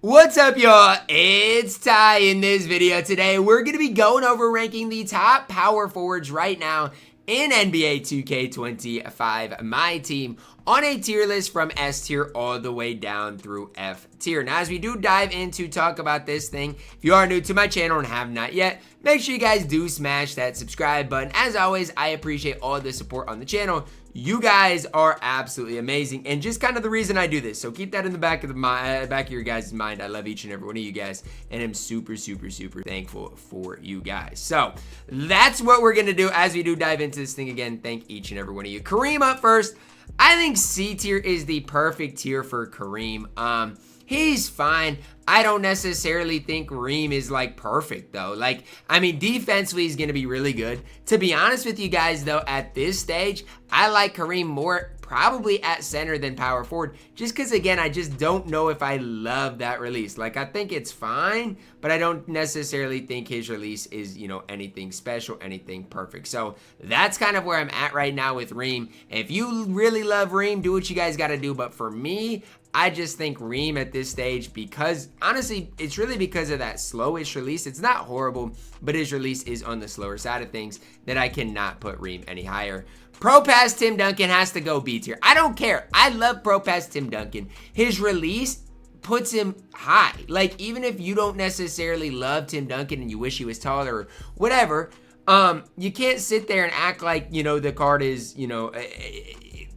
What's up, y'all? It's Ty. In this video today, we're going to be going over ranking the top power forwards right now in NBA 2K25 MyTEAM on a tier list from S tier all the way down through F tier. Now, as we do dive into talk about this thing, if you are new to my channel and have not yet, make sure you guys do smash that subscribe button. As always, I appreciate all the support on the channel. You guys are absolutely amazing, and just kind of the reason I do this. So keep that in the back of your guys' mind. I love each and every one of you guys, and I'm super thankful for you guys. So that's what we're gonna do as we do dive into this thing again. Thank each and every one of you. Kareem up first. I think C tier is the perfect tier for Kareem. He's fine. I don't necessarily think Reem is like perfect though. Like, I mean, defensively he's going to be really good. To be honest with you guys though, at this stage, I like Kareem more probably at center than power forward. Just because again, I just don't know if I love that release. Like, I think it's fine, but I don't necessarily think his release is, you know, anything special, anything perfect. So that's kind of where I'm at right now with Reem. If you really love Reem, do what you guys got to do. But for me, I just think Reem at this stage, because honestly, it's really because of that slowish release. It's not horrible, but his release is on the slower side of things, that I cannot put Reem any higher. Pro Pass Tim Duncan has to go B tier. I don't care. I love Pro Pass Tim Duncan. His release puts him high. Like, even if you don't necessarily love Tim Duncan and you wish he was taller or whatever, you can't sit there and act like, you know, the card is, you know,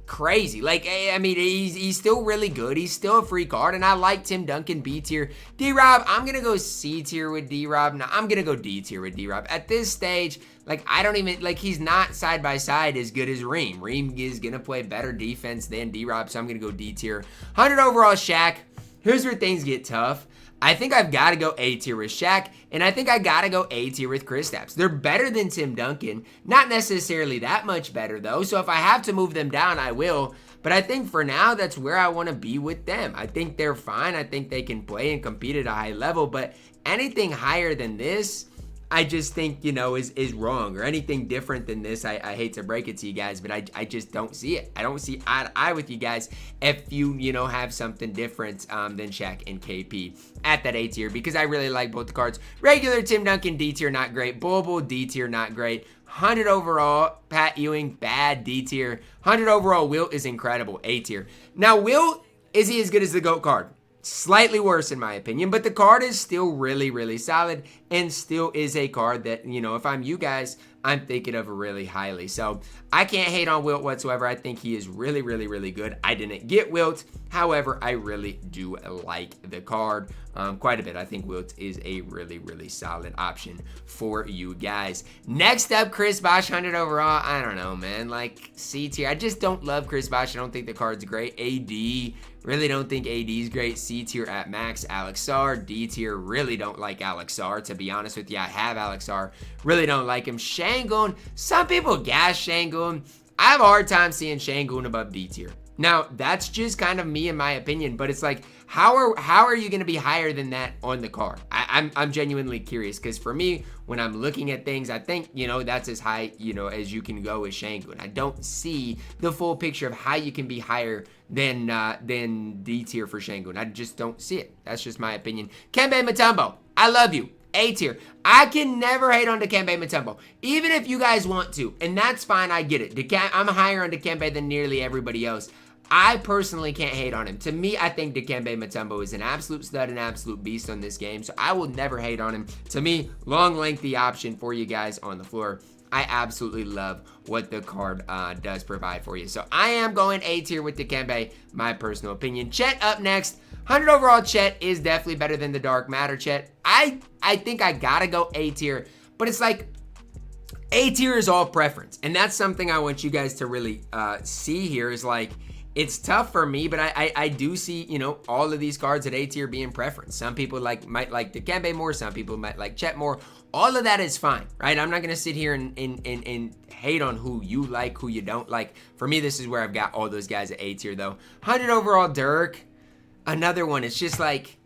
crazy. Like, I mean, he's still really good. He's still a free card, and I like Tim Duncan B tier. D-Rob, I'm gonna go C tier with D-Rob. Now I'm gonna go D tier with D-Rob. At this stage, like, I don't even, like, he's not side by side as good as Reem. Reem is gonna play better defense than D-Rob, so I'm gonna go D tier. 100 overall Shaq. Here's where things get tough. I think I've got to go A tier with Shaq, and I think I got to go A tier with Kristaps. They're better than Tim Duncan. Not necessarily that much better, though, so if I have to move them down, I will. But I think for now, that's where I want to be with them. I think they're fine. I think they can play and compete at a high level, but anything higher than this, I just think, you know, is wrong. Or anything different than this, I hate to break it to you guys, but I just don't see it. I don't see eye to eye with you guys if you know, have something different than Shaq and KP at that A tier, because I really like both the cards. Regular Tim Duncan, D tier, not great. Bull, D tier, not great. 100 overall, Pat Ewing, bad, D tier. 100 overall, Wilt is incredible, A tier. Now, Wilt, is he as good as the GOAT card? Slightly worse in my opinion, but the card is still really solid, and still is a card that, you know, if I'm you guys, I'm thinking of really highly. So I can't hate on Wilt whatsoever. I think he is really good. I didn't get Wilt, however, I really do like the card quite a bit. I think Wilt is a really solid option for you guys. Next up, Chris Bosh, 100 overall. I don't know, man, like C tier. I just don't love Chris Bosh. I don't think the card's great. AD, really don't think AD is great. C tier at max. Alex Sarr, D tier. Really don't like Alex Sarr, to be honest with you. I have Alex Sarr. Really don't like him. Şengün, some people gas Şengün. I have a hard time seeing Şengün above D tier. Now, that's just kind of me in my opinion, but it's like, how are you going to be higher than that on the card? I'm genuinely curious, because for me, when I'm looking at things, I think, you know, that's as high, you know, as you can go with Şengün. I don't see the full picture of how you can be higher than D tier for Şengün. I just don't see it. That's just my opinion. Kembe Mutombo, I love you. A tier. I can never hate on Dikembe Mutombo, even if you guys want to, and that's fine. I get it. I'm higher on Dikembe than nearly everybody else. I personally can't hate on him. To me, I think Dikembe Mutombo is an absolute stud, an absolute beast on this game, so I will never hate on him. To me, long, lengthy option for you guys on the floor. I absolutely love what the card does provide for you. So I am going A tier with Dikembe, my personal opinion. Chet up next. 100 overall Chet is definitely better than the Dark Matter Chet. I think I gotta go A tier, but it's like, A tier is all preference, and that's something I want you guys to really see here, is like, it's tough for me, but I do see, you know, all of these cards at A tier being preference. Some people might like Dikembe more, some people might like Chet more. All of that is fine, right? I'm not gonna sit here and hate on who you like, who you don't like. For me, this is where I've got all those guys at A tier though. 100 overall Dirk, another one. It's just like,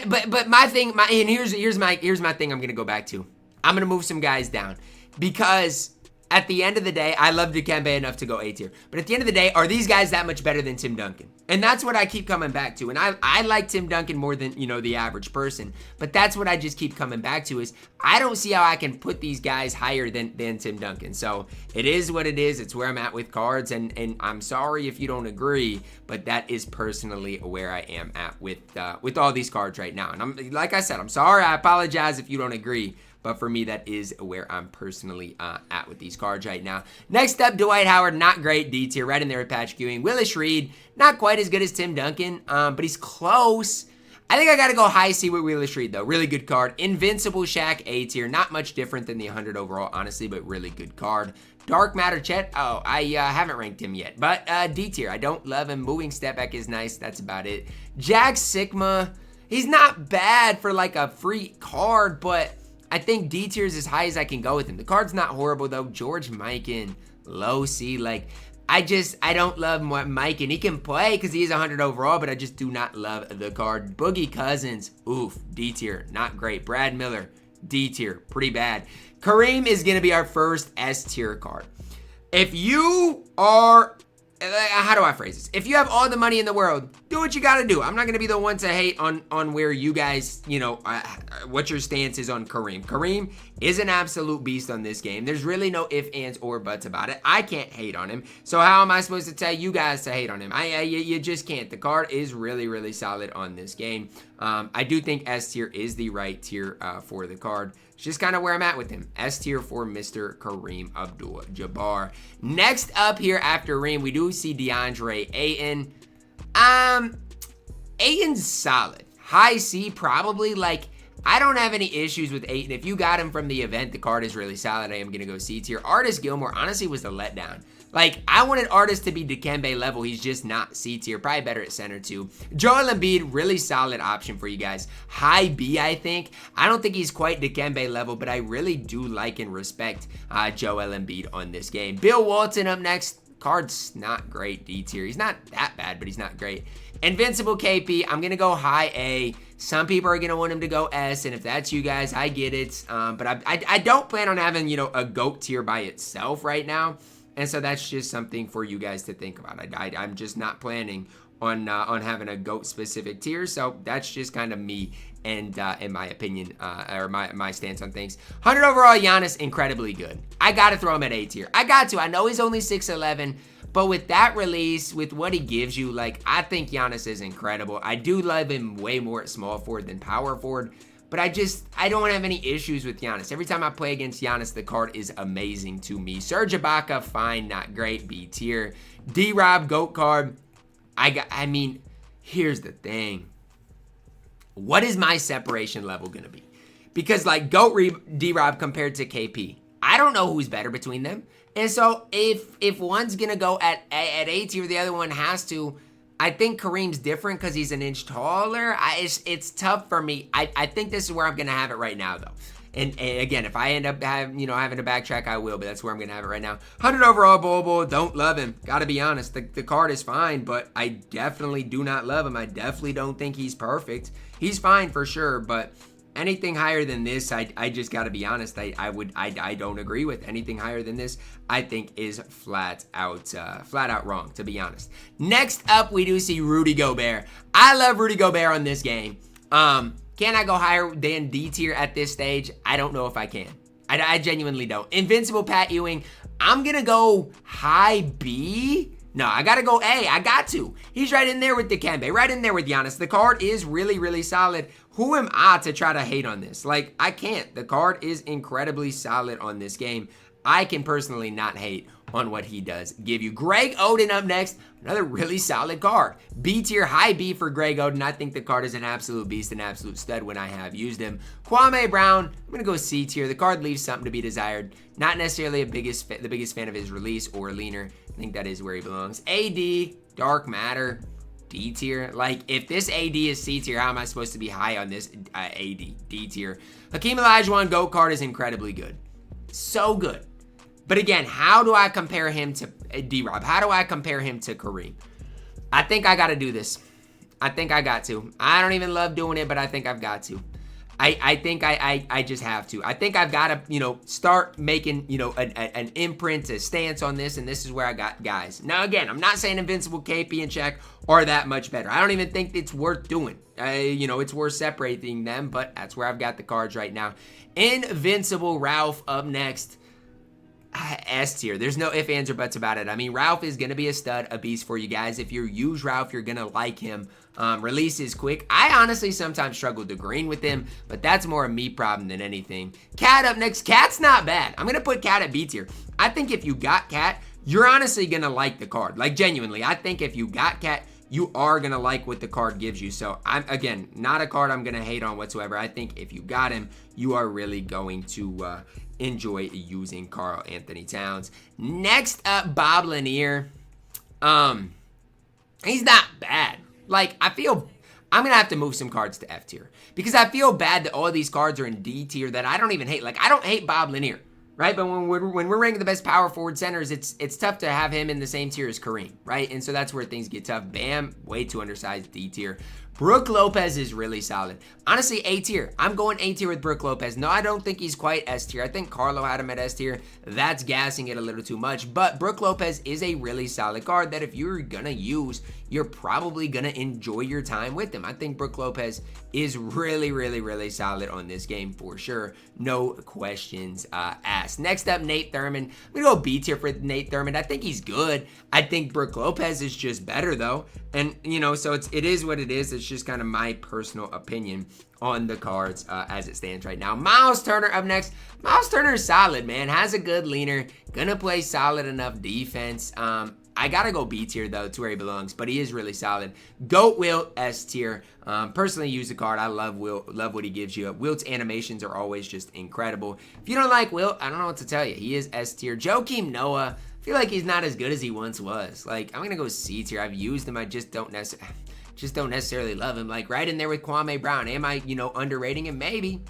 but my thing, and here's my thing I'm gonna go back to. I'm gonna move some guys down, because at the end of the day, I love Dikembe enough to go A tier. But at the end of the day, are these guys that much better than Tim Duncan? And that's what I keep coming back to. And I like Tim Duncan more than, you know, the average person. But that's what I just keep coming back to is I don't see how I can put these guys higher than Tim Duncan. So it is what it is. It's where I'm at with cards. And I'm sorry if you don't agree, but that is personally where I am at with all these cards right now. And I'm like I said, I'm sorry. I apologize if you don't agree. But for me, that is where I'm personally at with these cards right now. Next up, Dwight Howard, not great, D tier, right in there with Patrick Ewing. Willis Reed, not quite as good as Tim Duncan, but he's close. I think I got to go high C with Willis Reed, though. Really good card. Invincible Shaq, A tier. Not much different than the 100 overall, honestly, but really good card. Dark Matter Chet, oh, I haven't ranked him yet, but D tier. I don't love him. Moving Step Back is nice. That's about it. Jack Sigma, he's not bad for like a free card, but I think D tier is as high as I can go with him. The card's not horrible, though. George Mikan, low C. Like, I don't love Mikan. He can play because he is 100 overall, but I just do not love the card. Boogie Cousins, oof, D tier, not great. Brad Miller, D tier, pretty bad. Kareem is going to be our first S tier card. If you are, how do I phrase this? If you have all the money in the world, do what you got to do. I'm not going to be the one to hate on where you guys, you know, what your stance is on Kareem. Kareem is an absolute beast on this game. There's really no ifs, ands, or buts about it. I can't hate on him. So how am I supposed to tell you guys to hate on him? You just can't. The card is really, really solid on this game. I do think S tier is the right tier for the card. It's just kind of where I'm at with him. S tier for Mr. Kareem Abdul-Jabbar. Next up here after Reem, we do see DeAndre Ayton. Ayton's solid. High C, probably. Like, I don't have any issues with Ayton. If you got him from the event, the card is really solid. I am going to go C tier. Artis Gilmore, honestly, was the letdown. Like, I wanted Artis to be Dikembe level. He's just not C tier. Probably better at center, too. Joel Embiid, really solid option for you guys. High B, I think. I don't think he's quite Dikembe level, but I really do like and respect Joel Embiid on this game. Bill Walton up next. Card's not great, D tier. He's not that bad, but he's not great. Invincible KP, I'm going to go high A. Some people are going to want him to go S, and if that's you guys, I get it. But I don't plan on having, you know, a GOAT tier by itself right now. And so that's just something for you guys to think about. I'm just not planning on having a GOAT specific tier. So that's just kind of me and in my opinion, or my stance on things. 100 overall Giannis, incredibly good. I got to throw him at A tier. I got to. I know he's only 6'11", but with that release, with what he gives you, like, I think Giannis is incredible. I do love him way more at small forward than power forward. But I don't have any issues with Giannis. Every time I play against Giannis, the card is amazing to me. Serge Ibaka, fine, not great, B tier. D-Rob, GOAT card. I mean, here's the thing. What is my separation level going to be? Because, like, GOAT D-Rob compared to KP, I don't know who's better between them. And so if one's going to go at A tier, the other one has to. I think Kareem's different because he's an inch taller. It's tough for me. I think this is where I'm going to have it right now, though. And again, if I end up having to backtrack, I will. But that's where I'm going to have it right now. 100 overall, Bobo. Don't love him. Got to be honest. The card is fine, but I definitely do not love him. I definitely don't think he's perfect. He's fine for sure, but anything higher than this, I just got to be honest. I don't agree with anything higher than this. I think is flat out wrong, to be honest. Next up, we do see Rudy Gobert. I love Rudy Gobert on this game. Can I go higher than D tier at this stage? I don't know if I can. I genuinely don't. Invincible Pat Ewing. I'm gonna go high B. No, I gotta go A. I got to. He's right in there with Dikembe, right in there with Giannis. The card is really, really solid. Who am I to try to hate on this? Like, I can't. The card is incredibly solid on this game. I can personally not hate on what he does give you. Greg Oden up next. Another really solid card. B tier, high B for Greg Oden. I think the card is an absolute beast, an absolute stud when I have used him. Kwame Brown, I'm going to go C tier. The card leaves something to be desired. Not necessarily the biggest fan of his release or leaner. I think that is where he belongs. AD, Dark Matter, D tier. Like, if this AD is C tier, how am I supposed to be high on this AD? D tier. Hakeem Olajuwon GOAT card is incredibly good. So good. But again, how do I compare him to D-Rob? How do I compare him to Kareem? I think I got to do this. I think I got to. I don't even love doing it, but I think I've got to. I think I just have to. I think I've got to, you know, start making, you know, an imprint, a stance on this, and this is where I got guys. Now, again, I'm not saying Invincible, KP, and Check are that much better. I don't even think it's worth doing. You know, it's worth separating them, but that's where I've got the cards right now. Invincible Ralph up next. S tier. There's no ifs, ands, or buts about it. I mean, Ralph is going to be a stud, a beast for you guys. If you use Ralph, you're going to like him. Release is quick. I honestly sometimes struggle to green with him, but that's more a me problem than anything. Cat up next. Cat's not bad. I'm going to put Cat at B tier. I think if you got Cat, you're honestly going to like the card. Like, genuinely, I think if you got Cat, you are going to like what the card gives you. So, I'm, again, not a card I'm going to hate on whatsoever. I think if you got him, you are really going to enjoy using Karl Anthony Towns. Next up, Bob Lanier. He's not bad. Like, I feel I'm going to have to move some cards to F tier because I feel bad that all of these cards are in D tier that I don't even hate. Like, I don't hate Bob Lanier, right? But when we're ranking the best power forward centers, it's tough to have him in the same tier as Kareem, right? And so that's where things get tough. Bam, way too undersized, D tier. Brook Lopez is really solid. Honestly, A tier. I'm going A tier with Brook Lopez. No, I don't think he's quite S tier. I think Carlo had him at S tier. That's gassing it a little too much. But Brook Lopez is a really solid card that if you're going to use, you're probably going to enjoy your time with him. I think Brook Lopez is really, really, really solid on this game for sure. No questions asked. Next up, Nate Thurman. I'm going to go B tier for Nate Thurman. I think he's good. I think Brook Lopez is just better though. And, you know, so it is what it is. It's just kind of my personal opinion on the cards as it stands right now. Miles Turner up next. Miles Turner is solid, man. Has a good leaner. Gonna play solid enough defense. I gotta go B tier though, to where he belongs, but he is really solid. Goat Wilt, S tier. Personally use the card. I love Wilt, love what he gives you. Wilt's animations are always just incredible. If you don't like Wilt, I don't know what to tell you. He is S tier. Joakim Noah, I feel like he's not as good as he once was. Like, I'm gonna go C tier. I've used him, I just don't necessarily love him. Like, right in there with Kwame Brown. Am I, you know, underrating him? Maybe.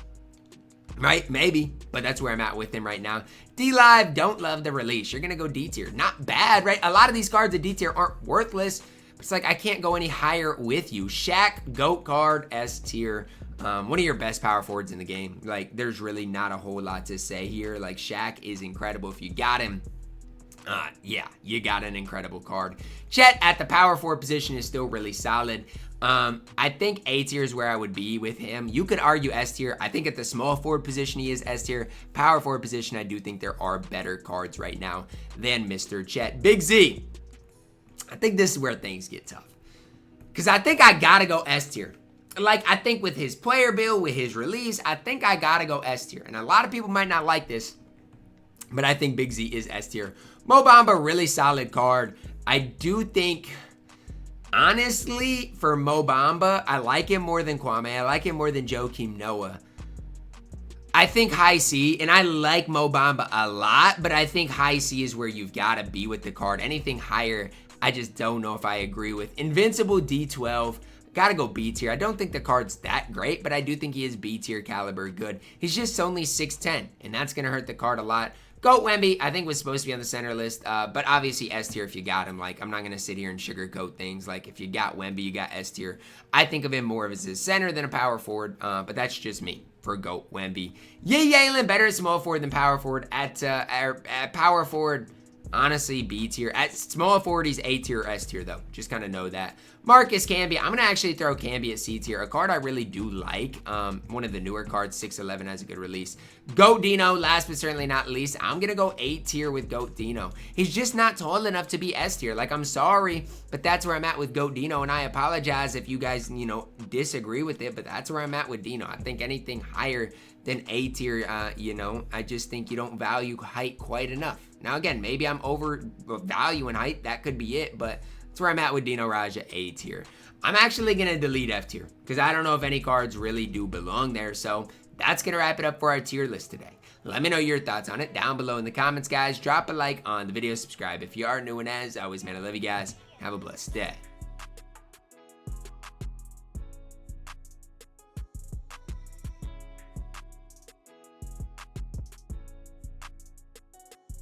Right? Maybe. But that's where I'm at with him right now. D-Live, don't love the release. You're going to go D tier. Not bad, right? A lot of these cards at D tier aren't worthless. But it's like I can't go any higher with you. Shaq, GOAT card, S tier. One of your best power forwards in the game. Like, there's really not a whole lot to say here. Like, Shaq is incredible. If you got him, yeah, you got an incredible card. Chet at the power forward position is still really solid. I think A tier is where I would be with him. You could argue S tier. I think at the small forward position he is S tier. Power forward position, I do think there are better cards right now than Mr. Chet. Big Z. I think this is where things get tough. Because I think I gotta go S tier. Like, I think with his player build, with his release, I think I gotta go S tier. And a lot of people might not like this, but I think Big Z is S tier. Mo Bamba, really solid card. I do think, honestly, for Mo Bamba, I like him more than Kwame. I like him more than Joakim Noah. I think high C, and I like Mo Bamba a lot, but I think high C is where you've got to be with the card. Anything higher, I just don't know if I agree with. Invincible D12, gotta go B tier. I don't think the card's that great, but I do think he is B tier caliber good. He's just only 6'10", and that's gonna hurt the card a lot. Goat Wemby, I think was supposed to be on the center list, but obviously S tier if you got him. Like, I'm not going to sit here and sugarcoat things. Like, if you got Wemby, you got S tier. I think of him more as a center than a power forward, but that's just me for Goat Wemby. Yalen, better at small forward than power forward. At power forward, honestly, B tier. At small forward, he's A tier or S tier, though. Just kind of know that. Marcus Camby, I'm going to actually throw Camby at C tier. A card I really do like. One of the newer cards, 6'11", has a good release. Goat Dino, last but certainly not least. I'm going to go A tier with Goat Dino. He's just not tall enough to be S tier. Like, I'm sorry, but that's where I'm at with Goat Dino, and I apologize if you guys, you know, disagree with it, but that's where I'm at with Dino. I think anything higher than A tier, you know, I just think you don't value height quite enough. Now, again, maybe I'm overvaluing height. That could be it, but that's where I'm at with Dino Raja, A tier. I'm actually going to delete F tier because I don't know if any cards really do belong there. So that's going to wrap it up for our tier list today. Let me know your thoughts on it down below in the comments, guys. Drop a like on the video, subscribe if you are new, and as always, man, I love you guys. Have a blessed day.